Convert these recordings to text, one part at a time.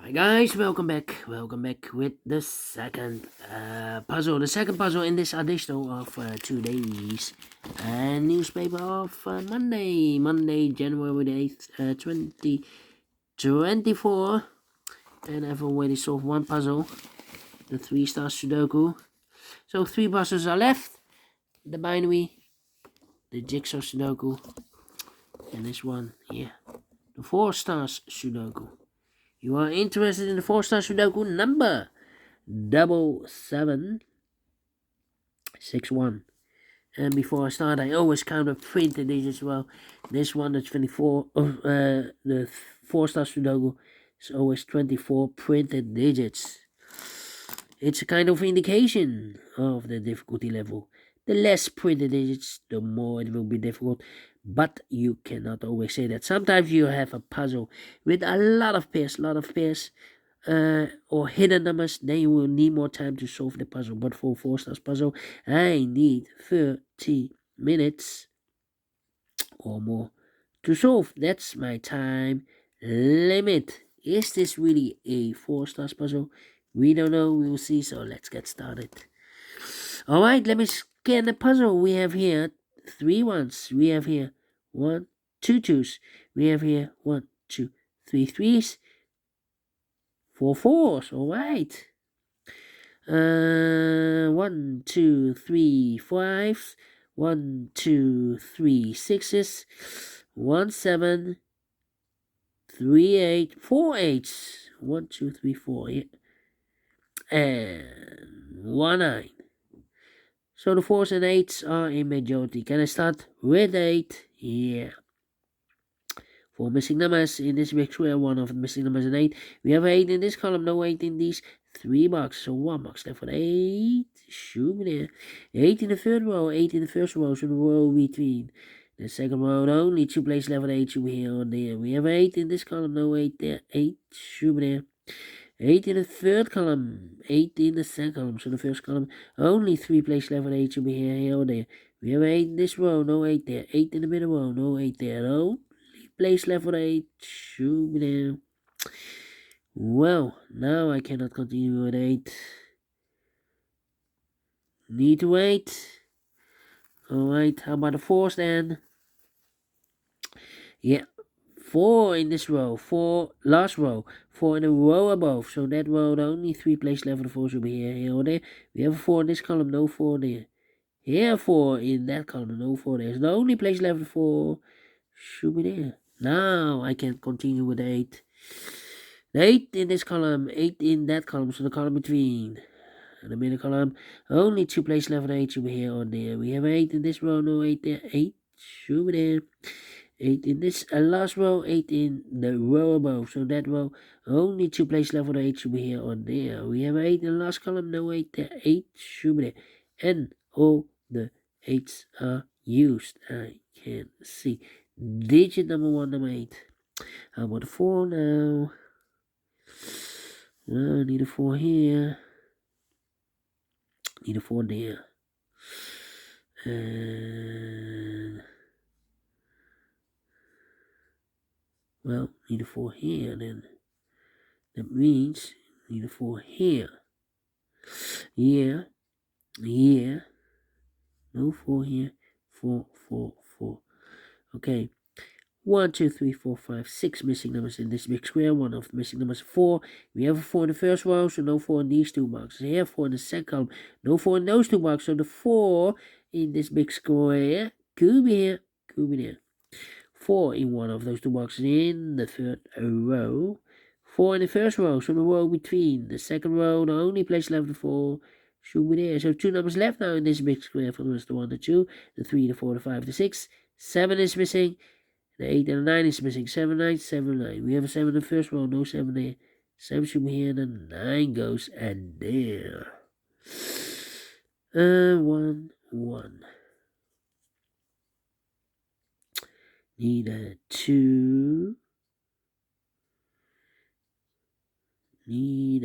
Hi guys, welcome back. Welcome back with the second puzzle. The second puzzle in this edition of 2 days. Newspaper of Monday, January the 8th, 2024. And I've already solved one puzzle, the 3 Stars Sudoku. So 3 puzzles are left. The binary, the Jigsaw Sudoku, and this one here, the 4 Stars Sudoku. You are interested in the 4 Star Sudoku number 7761. And before I start, I always count up printed digits. Well, this one, the 24, the 4 Star Sudoku is always 24 printed digits. It's a kind of indication of the difficulty level. The less printed digits, the more it will be difficult. But you cannot always say that. Sometimes you have a puzzle with a lot of pairs, or hidden numbers, then you will need more time to solve the puzzle. But for 4 Stars puzzle, I need 30 minutes or more to solve. That's my time limit. Is this really a 4 Stars puzzle? We don't know, we will see, so let's get started. Alright, let me scan the puzzle. We have here 3 ones. We have here 1, 2 twos. We have here 1, 2, 3 threes. 4 fours. Alright. 1, 2, 3 fives. 1, 2, 3 sixes. 1 7. 3 8. 4 eights. 1, 2, 3 4. Yeah. And 1 9. So the 4s and 8s are in majority. Can I start with 8? Yeah. 4 missing numbers in this big square. One of the missing numbers is 8. We have 8 in this column, no 8 in these 3 boxes. So 1 box left for 8. Shoot me there. 8 in the third row, 8 in the first row. So the row between the second row, only 2 places left for 8 should be here or there. We have 8 in this column, no 8 there. 8 should be there. 8 in the third column, 8 in the second column, so the first column, only 3 places left, 8 should be here or there. We have 8 in this row, no 8 there. 8 in the middle row, no 8 there. Only place left 8 should be there. Well, now I cannot continue with 8. Need to wait. Alright, how about the 4s then? Yeah. 4 in this row, 4 last row, 4 in a row above. So that row, the only 3 places left for the 4 should be here or there. We have a 4 in this column, no 4 there. Here 4 in that column, no 4 there. So the only place left for 4 should be there. Now I can continue with 8. The 8 in this column, 8 in that column, so the column between. And the middle column, only 2 places left for 8 should be here or there. We have 8 in this row, no 8 there. 8 should be there. 8 in this last row, 8 in the row above. So that row, only 2 places left for the 8 should be here or there. We have 8 in the last column, no 8 there. 8 should be there. And all the 8s are used. I can see. Digit number 1, number 8. How about the 4 now? Well, I need a 4 here. Need a 4 there. And well, need a 4 here then. That means need a 4 here. Yeah. No 4 here. 4, 4, 4. Okay. 1, 2, 3, 4, 5, 6 missing numbers in this big square. One of the missing numbers is 4. We have a 4 in the first row, so no 4 in these 2 boxes. Here, 4 in the second column. No 4 in those 2 boxes. So the 4 in this big square could be here, could be there. 4 in one of those 2 boxes in the third row. 4 in the first row, so the row between. The second row, the only place left for 4 should be there. So 2 numbers left now in this big square from the 1, the 2, the 3, the 4, the 5, the 6. 7 is missing. The 8 and the 9 is missing. 7, 9, 7, 9. We have a 7 in the first row, no 7 there. 7 should be here, and the 9 goes and there. 1, 1. Need a 2. Need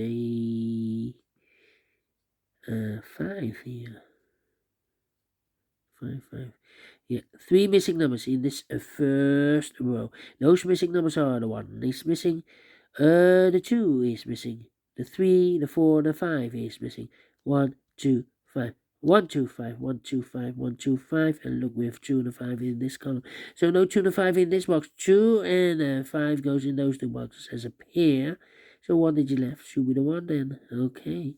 a 5 here. 5, 5. Yeah, 3 missing numbers in this first row. Those missing numbers are the 1 is missing, The 2 is missing. The 3, the 4, the 5 is missing. 1, 2, 5. 1, 2, 5, 1, 2, 5, 1, 2, 5, and look, we have 2 and a 5 in this column. So no 2 and a 5 in this box. 2 and 5 goes in those two boxes as a pair. So 1 digit left should be the 1 then. Okay.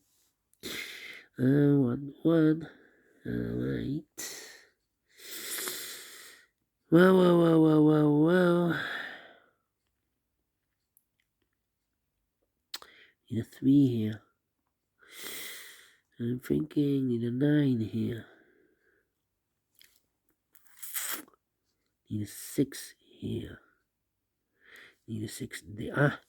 1, 1. Alright. Well. Need a 3 here. I'm thinking need a 9 here. Need a 6 here. Need a 6 there.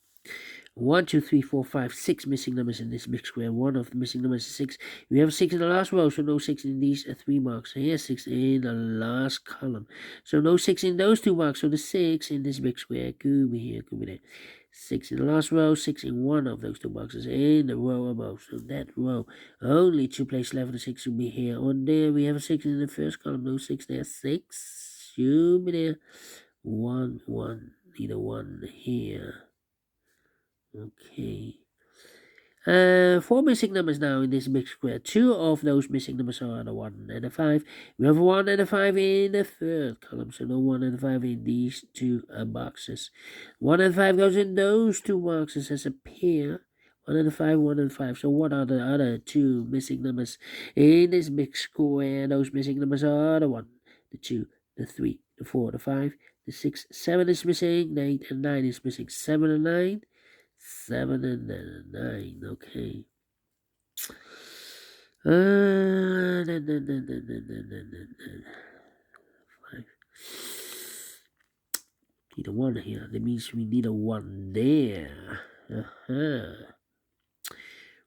1, 2, 3, 4, 5, 6 missing numbers in this big square. One of the missing numbers is 6. We have 6 in the last row, so no 6 in these 3 marks. So here's 6 in the last column. So no 6 in those 2 marks. So the 6 in this big square could be here, could be there. 6 in the last row, 6 in one of those 2 boxes in the row above. So that row, only 2 places left. The 6 will be here on there. We have a 6 in the first column, no 6 there. 6 should be there. 1, 1. Need a 1 here. Okay. 4 missing numbers now in this big square. 2 of those missing numbers are the 1 and the 5. We have a 1 and a 5 in the third column, so no 1 and a 5 in these 2 boxes. 1 and 5 goes in those 2 boxes as a pair. 1 and a 5, 1 and 5. So what are the other 2 missing numbers in this big square? Those missing numbers are the 1, the 2, the 3, the 4, the 5, the 6, 7 is missing, 8 and 9 is missing. 7 and 9. 7 and 9, okay. Five. Need a 1 here. That means we need a 1 there.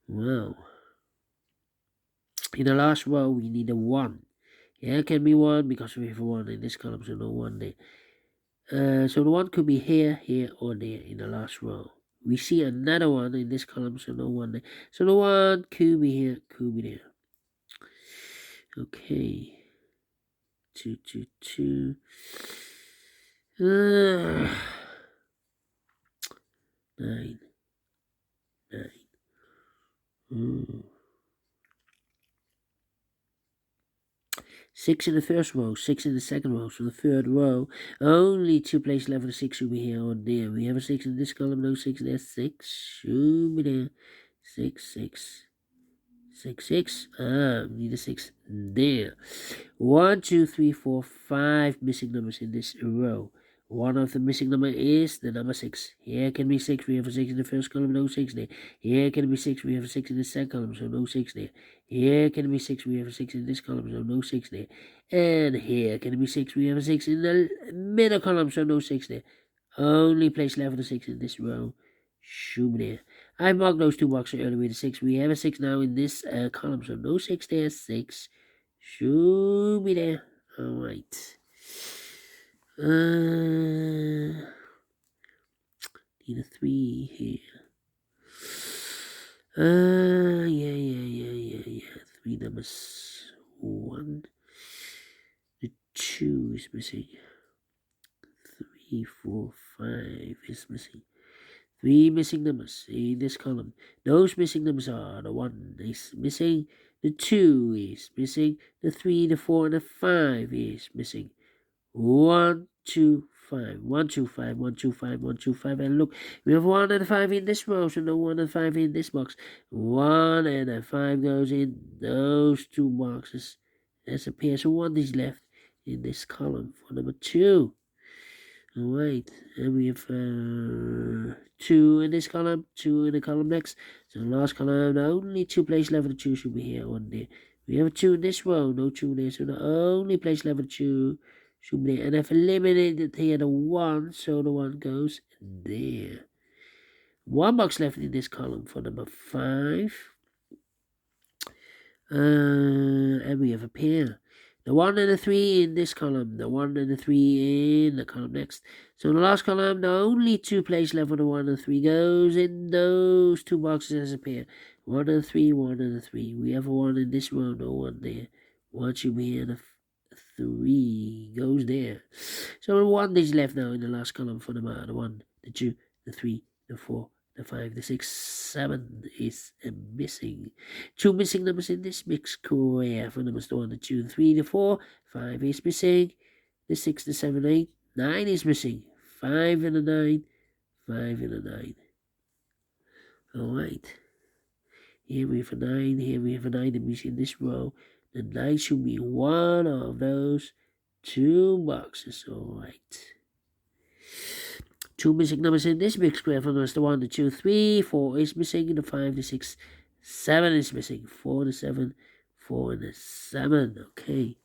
Well, in the last row, we need a 1. Yeah, it can be 1 because we have a 1 in this column, so no 1 there. So the 1 could be here, here, or there in the last row. We see another 1 in this column, so no 1 there. So the 1 could be here, could be there. Okay. 2, 2, 2. 9. 9. 6 in the first row, 6 in the second row. So the third row, only 2 places left for the 6 should be here or there. We have a 6 in this column, no 6 there. 6 should be there. 6, 6. 6, 6. Need a 6 there. 1, 2, 3, 4, 5 missing numbers in this row. One of the missing number is the number 6. Here can be 6. We have a 6 in the first column, no 6 there. Here can be 6. We have a 6 in the second column, so no 6 there. Here can be 6. We have a 6 in this column, so no 6 there. And here can be 6. We have a 6 in the middle column, so no 6 there. Only place left for the 6 in this row should be there. I marked those 2 boxes earlier with a 6. We have a 6 now in this column, so no 6 there. 6 should be there. Alright. Need a 3 here. Yeah. 3 numbers. 1. The 2 is missing. 3, 4, 5 is missing. 3 missing numbers in this column. Those missing numbers are the 1 is missing, the 2 is missing, the 3, the 4, and the 5 is missing. 1, 2, 5. 1, 2, 5. 1, 2, 5. 1, 2, 5. And look, we have 1 and 5 in this row, so no 1 and 5 in this box. 1 and 5 goes in those 2 boxes. That's a pair. So 1 is left in this column for number 2. Alright, and we have 2 in this column, 2 in the column next. So the last column, the only 2 places left for the 2 should be here on there. We have a 2 in this row, no 2 there, so the only place left for the 2 should be there. And I've eliminated here the 1, so the 1 goes there. 1 box left in this column for number 5. And we have a pair. The 1 and the 3 in this column, the 1 and the 3 in the column next. So in the last column, the only 2 places left for the 1 and 3 goes in those 2 boxes as a pair. 1 and 3, 1 and 3. We have a 1 in this row, no 1 there. 1 should be here, and a 3 goes there. So 1 is left now in the last column for the 1, the 2, the 3, the 4, the 5, the 6, 7 is missing. 2 missing numbers in this mix square. For numbers the 1, the 2, the 3, the 4, 5 is missing. The 6, the 7, 8, 9 is missing. 5 and a 9, 5 and a 9. Alright. Here we have a 9, here we have a 9 in this row. The 9 should be one of those 2 boxes. Alright. 2 missing numbers in this big square. For numbers the 1, the 2, 3, 4 is missing. The 5, the 6, 7 is missing. 4, the 7, 4 and the 7. Okay.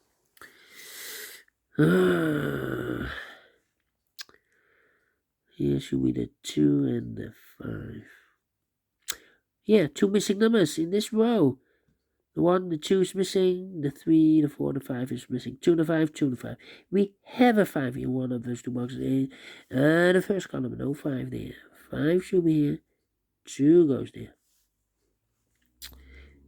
Here should be the 2 and the 5. Yeah, 2 missing numbers in this row. The 1, the 2 is missing. The 3, the 4, the 5 is missing. 2 and the 5, 2 and the 5. We have a 5 in one of those 2 boxes. The first column, no 5 there. 5 should be here. 2 goes there.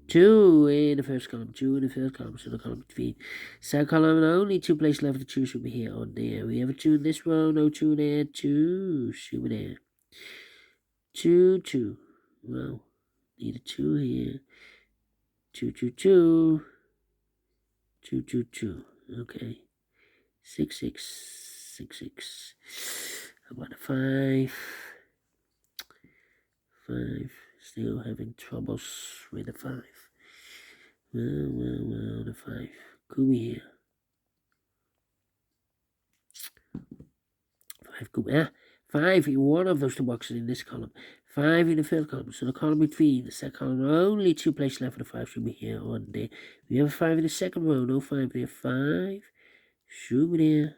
2 in the first column, 2 in the third column, so the column between. Second column, only 2 places left. The 2 should be here or there. We have a 2 in this row, no 2 there. 2 should be there. 2, 2. Well, need a 2 here. 2, 2, 2. 2, 2, 2. Okay. 6, 6, 6, 6. How about a 5? 5. Still having troubles with the 5. Well, the 5. Could be here. 5 could be. 5 in one of those 2 boxes in this column. 5 in the third column. So the column between the second column, only 2 places left for the 5 should be here or there. We have a 5 in the second row, no 5 there. 5 should be there.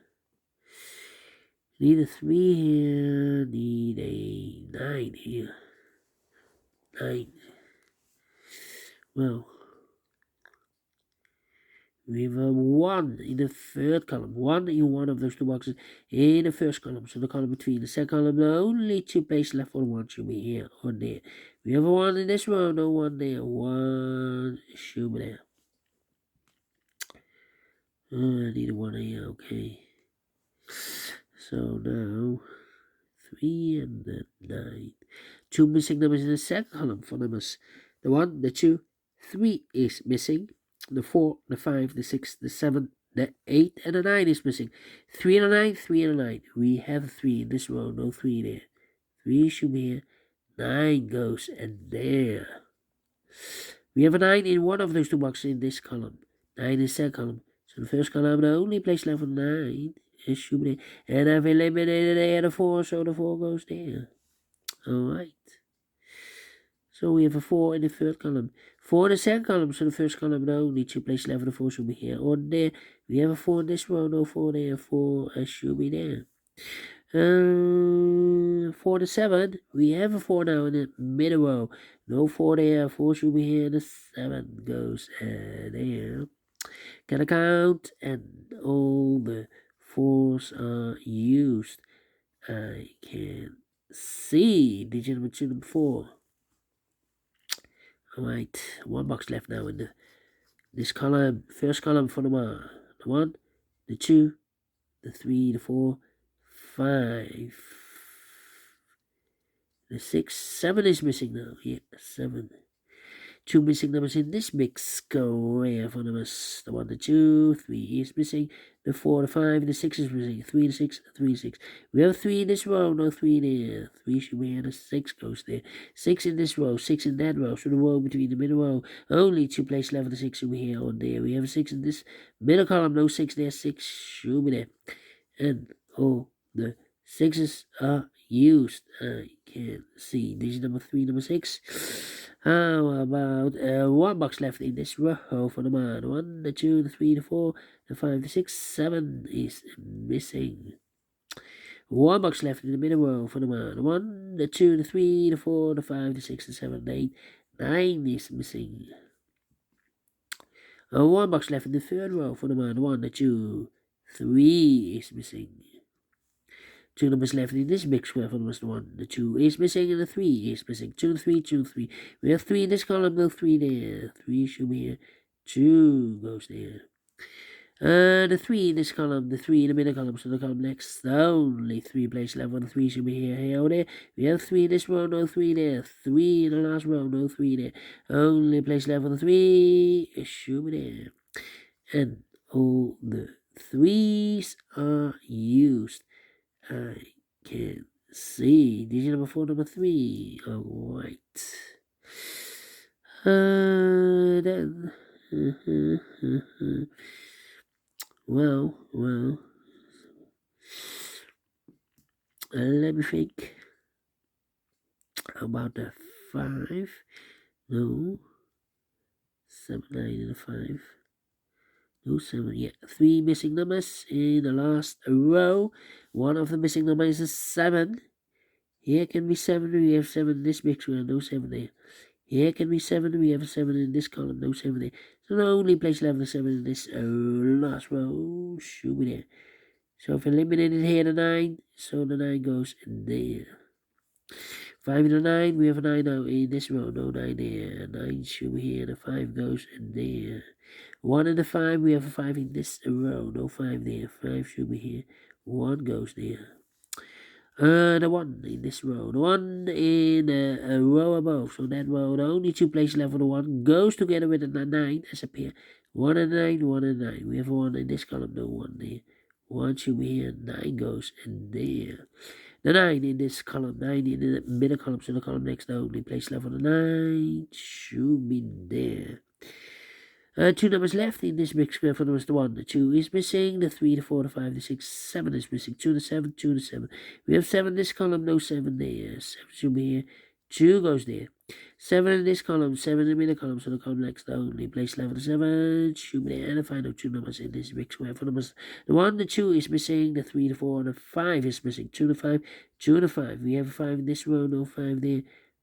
Need a 3 here. Need a 9 here. 9. Well, we have a 1 in the third column. 1 in one of those 2 boxes in the first column. So the column between the second column, only 2 places left for the 1 should be here or there. We have a 1 in this row, no 1 there. 1 should be there. I need a 1 here, okay. So now, 3 and the 9. 2 missing numbers in the second column for numbers. The 1, the 2, 3 is missing. The 4, the 5, the 6, the 7, the 8, and the 9 is missing. 3 and a 9, 3 and a 9. We have 3 in this row, no 3 there. 3 should be here. 9 goes and there. We have a 9 in one of those 2 boxes in this column. 9 in the second column. So the first column, the only place left for 9 is should be there. And I've eliminated there the 4, so the 4 goes there. Alright. So we have a 4 in the third column. 4 in the second column, so the first column, no, only 2 places left for the 4 should be here or there. We have a 4 in this row, no 4 there, 4 should be there. 4 to 7, we have a 4 now in the middle row. No 4 there, 4 should be here, the 7 goes there. Gotta count, and all the 4s are used. I can see digit number 2, number 4. Alright, 1 box left now in this column. First column for the 1, the 2, the 3, the 4, 5, the 6, 7 is missing now. Yeah, 7. 2 missing numbers in this mix square for numbers. The 1, the 2, 3 is missing. The 4, the 5, the 6 is missing. 3, the 6, 3, 6. We have 3 in this row, no 3 there. 3 should be here, the 6 goes there. 6 in this row, 6 in that row. So the row between the middle row, only 2 places left for the 6 should be here or there. We have a 6 in this middle column, no 6 there. 6 should be there. And all the 6s are used. I can see digit number 3, number 6. How about 1 box left in this row for the 1, the 2, the 3, the 4, the 5, the 6, 7 is missing. 1 box left in the middle row for the 1, the 2, the 3, the 4, the 5, the 6, the 7, the 8, 9 is missing. 1 box left in the third row for the 1, the 2, 3 is missing. 2 numbers left in this big square for the 1. The 2 is missing and the 3 is missing. 2, 3, 2, 3. We have 3 in this column, no 3 there. 3 should be here. 2 goes there. The 3 in this column, the 3 in the middle column, so the column next, only 3 place level, the 3 should be here, or there. We have 3 in this row, no 3 there. 3 in the last row, no 3 there. Only place level, the 3 should be there. And all the 3s are used. I can see. Digit number 4, number 3. Alright. Then. Well, let me think about the 5. No. 7, 9, and a 5. No, 7, yeah. 3 missing numbers in the last row. One of the missing numbers is 7. Here can be 7, we have 7 in this mixture, no 7 there. Here can be 7, we have a 7 in this column, no 7 there. So the only place left is 7 in this last row should be there. So if eliminated here the 9, so the 9 goes in there. 5 and a 9, we have a 9 now in this row, no 9 there. 9 should be here, the 5 goes in there. 1 and a 5, we have a 5 in this row, no 5 there. 5 should be here, 1 goes there. The 1 in this row, the 1 in a row above, so that row, the only 2 places left for the 1 goes together with the 9 as a pair. 1 and 9, 1 and 9. We have a 1 in this column, no 1 there. 1 should be here, 9 goes in there. The 9 in this column, 9 in the middle column, so the column next, the only place left for the 9 should be there. 2 numbers left in this big square for the 1. The 2 is missing. The 3, the 4, the 5, the 6, 7 is missing. 2, the 7, 2, the 7. We have 7 in this column, no 7 there. 7 should be here. 2 goes there. 7 in this column, 7 in the middle column, so the column next, the only place left for the 7 should be there. And the final 2 numbers in this big square for numbers. The 1, the 2 is missing. The 3, the 4, the 5 is missing. 2, the 5, 2, the 5. We have a 5 in this row, no 5 there.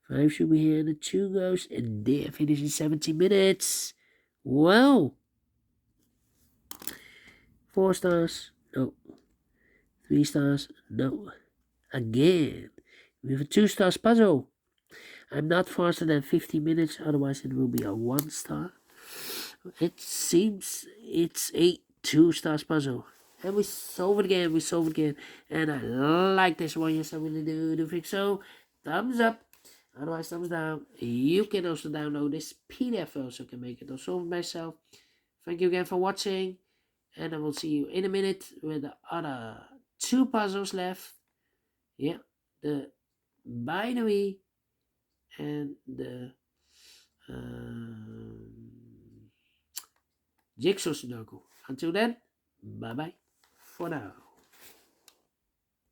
5 should be here, and the 2 goes in there. Finish in 17 minutes. Well, 4 stars, no. 3 stars, no. Again, we have a 2 stars puzzle. I'm not faster than 50 minutes, otherwise it will be a 1 star. It seems it's a 2 stars puzzle. And we solve it again, And I like this one, yes I really do think so. Thumbs up. Otherwise, thumbs down. You can also download this PDF file so I can make it or solve it myself. Thank you again for watching. And I will see you in a minute with the other 2 puzzles left. Yeah, the binary and the jigsaw Sudoku. Until then, bye bye for now.